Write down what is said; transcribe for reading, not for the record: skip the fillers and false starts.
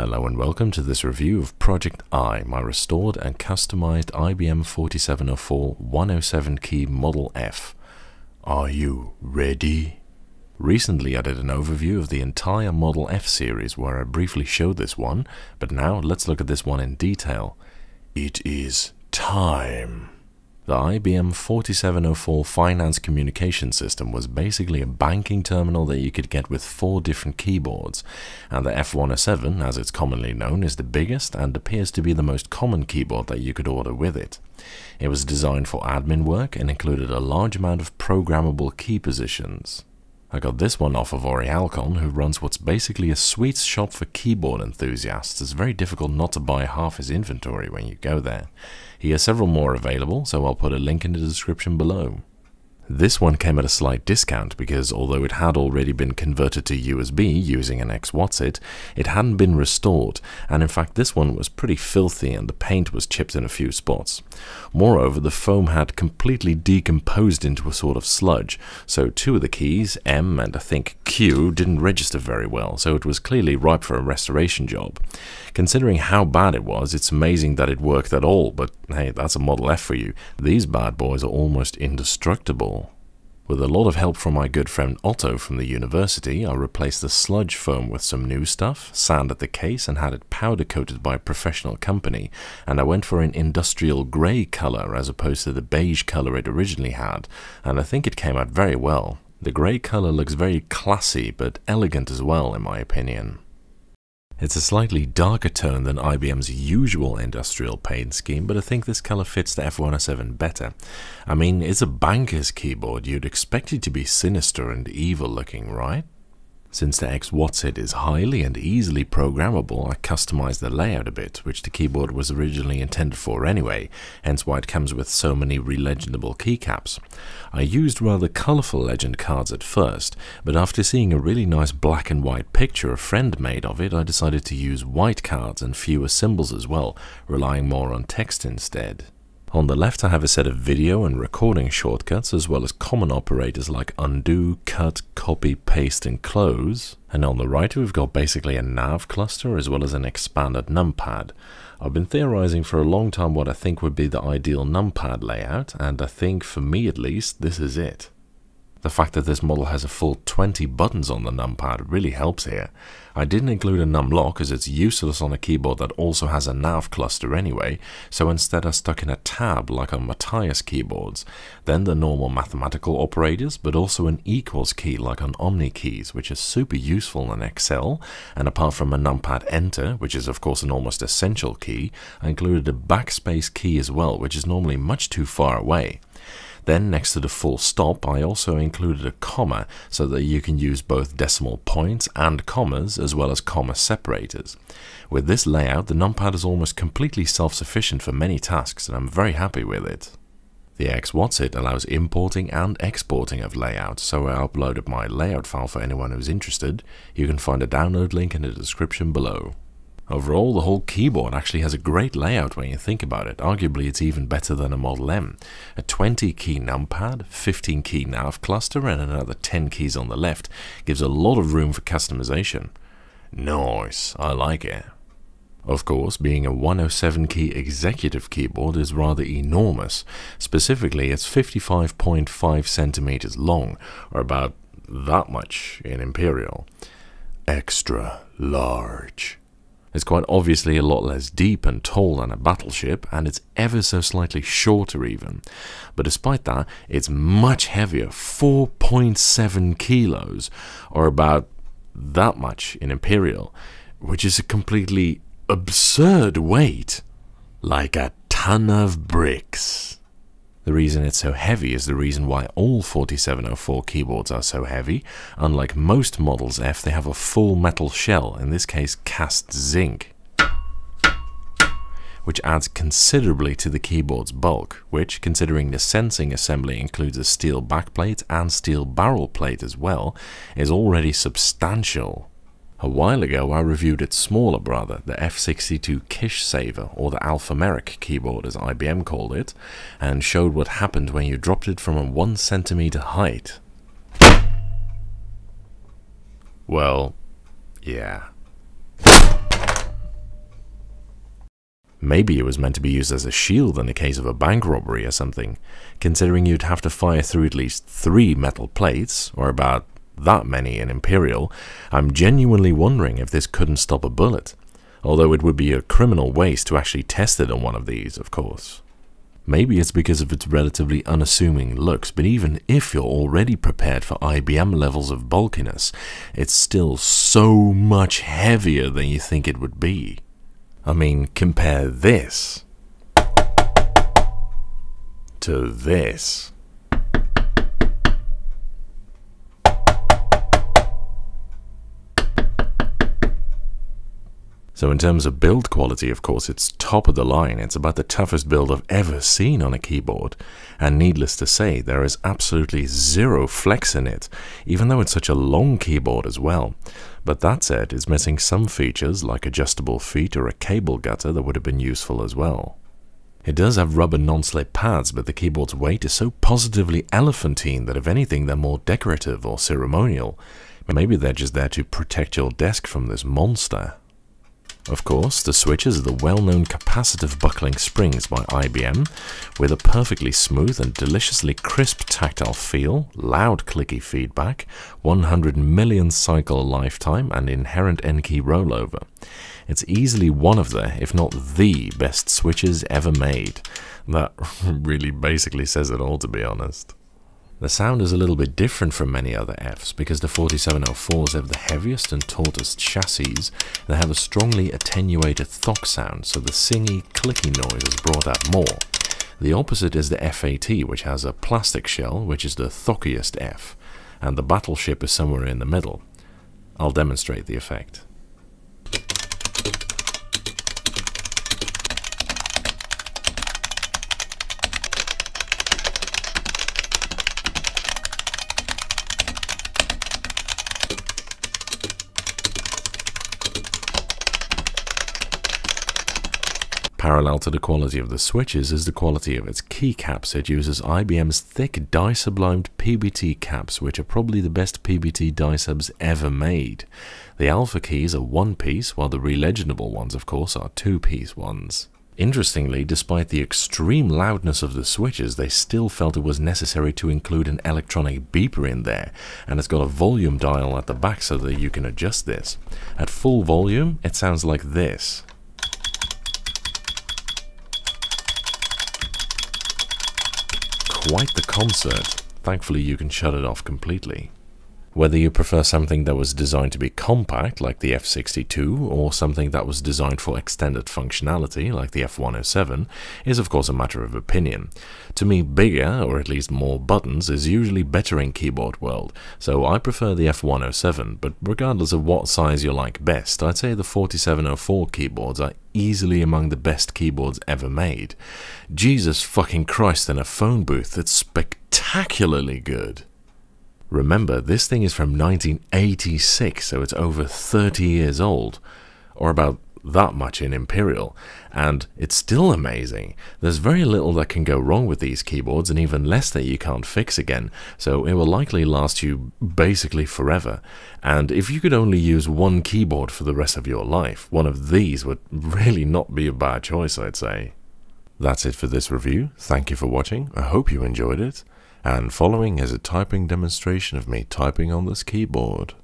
Hello and welcome to this review of Project I, my restored and customized IBM 4704-107 key Model F. Are you ready? Recently I did an overview of the entire Model F series where I briefly showed this one, but now let's look at this one in detail. It is time. The IBM 4704 Finance Communication System was basically a banking terminal that you could get with 4 different keyboards, and the F107, as it's commonly known, is the biggest and appears to be the most common keyboard that you could order with it. It was designed for admin work and included a large amount of programmable key positions. I got this one off of Orialcon, who runs what's basically a sweets shop for keyboard enthusiasts. It's very difficult not to buy half his inventory when you go there. He has several more available, so I'll put a link in the description below. This one came at a slight discount because although it had already been converted to USB using an X-Whatsit, it hadn't been restored, and in fact this one was pretty filthy and the paint was chipped in a few spots. Moreover, the foam had completely decomposed into a sort of sludge, so 2 of the keys, M and I think Q, didn't register very well, so it was clearly ripe for a restoration job. Considering how bad it was, it's amazing that it worked at all, but hey, that's a Model F for you. These bad boys are almost indestructible. With a lot of help from my good friend Otto from the university, I replaced the sludge foam with some new stuff, sanded the case and had it powder coated by a professional company, and I went for an industrial grey colour as opposed to the beige colour it originally had, and I think it came out very well. The grey colour looks very classy but elegant as well in my opinion. It's a slightly darker tone than IBM's usual industrial paint scheme, but I think this color fits the F107 better. I mean, it's a banker's keyboard, you'd expect it to be sinister and evil looking, right? Since the X-Whatsit is highly and easily programmable, I customized the layout a bit, which the keyboard was originally intended for anyway, hence why it comes with so many relegendable keycaps. I used rather colorful legend cards at first, but after seeing a really nice black and white picture a friend made of it, I decided to use white cards and fewer symbols as well, relying more on text instead. On the left I have a set of video and recording shortcuts as well as common operators like undo, cut, copy, paste and close. And on the right we've got basically a nav cluster as well as an expanded numpad. I've been theorizing for a long time what I think would be the ideal numpad layout, and I think for me at least this is it. The fact that this model has a full 20 buttons on the numpad really helps here. I didn't include a numlock as it's useless on a keyboard that also has a nav cluster anyway, so instead I stuck in a tab like on Matthias keyboards, then the normal mathematical operators, but also an equals key like on Omni keys, which is super useful in Excel, and apart from a numpad enter, which is of course an almost essential key, I included a backspace key as well, which is normally much too far away. Then next to the full stop I also included a comma so that you can use both decimal points and commas as well as comma separators. With this layout the numpad is almost completely self-sufficient for many tasks and I'm very happy with it. The X-Whatsit allows importing and exporting of layouts, so I uploaded my layout file for anyone who's interested. You can find a download link in the description below. Overall, the whole keyboard actually has a great layout when you think about it. Arguably, it's even better than a Model M. A 20-key numpad, 15-key nav cluster, and another 10 keys on the left gives a lot of room for customization. Nice, I like it. Of course, being a 107-key executive keyboard is rather enormous. Specifically, it's 55.5 centimeters long, or about that much in imperial. Extra large. It's quite obviously a lot less deep and tall than a battleship, and it's ever so slightly shorter even. But despite that, it's much heavier, 4.7 kilos, or about that much in imperial, which is a completely absurd weight, like a ton of bricks. The reason it's so heavy is the reason why all 4704 keyboards are so heavy. Unlike most Models F, they have a full metal shell, in this case cast zinc, which adds considerably to the keyboard's bulk, which, considering the sensing assembly includes a steel backplate and steel barrel plate as well, is already substantial. A while ago I reviewed its smaller brother, the F62 Kish Saver, or the alphanumeric keyboard as IBM called it, and showed what happened when you dropped it from a 1 centimeter height. Well, yeah. Maybe it was meant to be used as a shield in the case of a bank robbery or something, considering you'd have to fire through at least 3 metal plates, or about that many in Imperial. I'm genuinely wondering if this couldn't stop a bullet, although it would be a criminal waste to actually test it on one of these, of course. Maybe it's because of its relatively unassuming looks, but even if you're already prepared for IBM levels of bulkiness, it's still so much heavier than you think it would be. I mean, compare this to this. So in terms of build quality, of course, it's top of the line. It's about the toughest build I've ever seen on a keyboard. And needless to say, there is absolutely zero flex in it, even though it's such a long keyboard as well. But that said, it's missing some features like adjustable feet or a cable gutter that would have been useful as well. It does have rubber non-slip pads, but the keyboard's weight is so positively elephantine that if anything, they're more decorative or ceremonial. Maybe they're just there to protect your desk from this monster. Of course, the switches are the well-known capacitive buckling springs by IBM, with a perfectly smooth and deliciously crisp tactile feel, loud clicky feedback, 100 million cycle lifetime, and inherent N-key rollover. It's easily one of the, if not the, best switches ever made. That really basically says it all, to be honest. The sound is a little bit different from many other Fs because the 4704s have the heaviest and tautest chassis. They have a strongly attenuated thock sound, so the singy, clicky noise is brought out more. The opposite is the F80, which has a plastic shell, which is the thockiest F, and the battleship is somewhere in the middle. I'll demonstrate the effect. Parallel to the quality of the switches is the quality of its keycaps. It uses IBM's thick die-sublimed PBT caps, which are probably the best PBT die subs ever made. The alpha keys are one-piece, while the relegible ones, of course, are two-piece ones. Interestingly, despite the extreme loudness of the switches, they still felt it was necessary to include an electronic beeper in there, and it's got a volume dial at the back so that you can adjust this. At full volume, it sounds like this. Quite the concert. Thankfully you can shut it off completely. Whether you prefer something that was designed to be compact, like the F62, or something that was designed for extended functionality, like the F107, is of course a matter of opinion. To me, bigger, or at least more buttons, is usually better in keyboard world, so I prefer the F107, but regardless of what size you like best, I'd say the 4704 keyboards are easily among the best keyboards ever made. Jesus fucking Christ, in a phone booth, it's spectacularly good. Remember, this thing is from 1986, so it's over 30 years old, or about that much in Imperial, and it's still amazing. There's very little that can go wrong with these keyboards, and even less that you can't fix again, so it will likely last you basically forever. And if you could only use one keyboard for the rest of your life, one of these would really not be a bad choice, I'd say. That's it for this review. Thank you for watching. I hope you enjoyed it. And following is a typing demonstration of me typing on this keyboard.